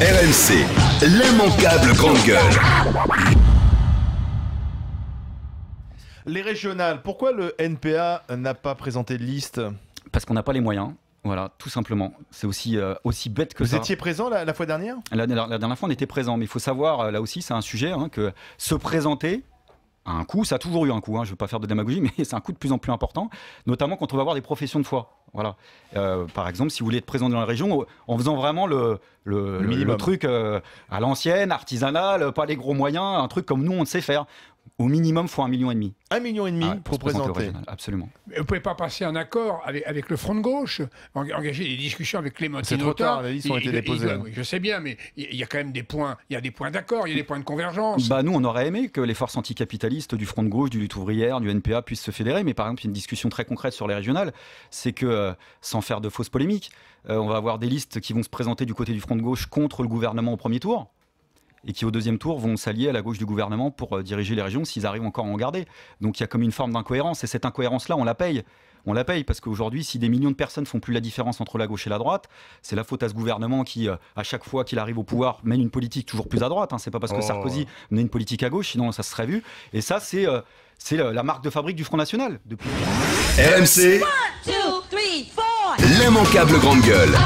RMC, l'immanquable grande gueule. Les régionales, pourquoi le NPA n'a pas présenté de liste? Parce qu'on n'a pas les moyens, voilà, tout simplement. C'est aussi bête que ça. Vous étiez présent la fois dernière? La dernière fois, on était présent, mais il faut savoir, là aussi, c'est un sujet, que se présenter a un coût, ça a toujours eu un coût, je ne veux pas faire de démagogie, mais c'est un coût de plus en plus important, notamment quand on va avoir des professions de foi. Voilà. Par exemple, si vous voulez être présent dans la région, en faisant vraiment le truc à l'ancienne, artisanal, pas les gros moyens, un truc comme nous, on sait faire. Au minimum, il faut 1,5 million. 1,5 million pour présenter. Absolument. Mais vous ne pouvez pas passer un accord avec le Front de gauche, engager des discussions avec Clémentine Autain. C'est trop tard, les listes ont été déposées. Oui, je sais bien, mais il y a quand même des points, il y a des points d'accord, il y a des points de convergence. Nous, on aurait aimé que les forces anticapitalistes du Front de gauche, du Lutte ouvrière, du NPA puissent se fédérer, mais par exemple, il y a une discussion très concrète sur les régionales, c'est que, sans faire de fausses polémiques, on va avoir des listes qui vont se présenter du côté du Front de gauche contre le gouvernement au premier tour, et qui au deuxième tour vont s'allier à la gauche du gouvernement pour diriger les régions s'ils arrivent encore à en garder. Donc il y a comme une forme d'incohérence, et cette incohérence-là, on la paye. On la paye parce qu'aujourd'hui, si des millions de personnes font plus la différence entre la gauche et la droite, c'est la faute à ce gouvernement qui, à chaque fois qu'il arrive au pouvoir, mène une politique toujours plus à droite. C'est pas parce que Sarkozy menait une politique à gauche, sinon ça se serait vu. Et ça, c'est la marque de fabrique du Front National. Depuis... RMC, l'immanquable grande gueule.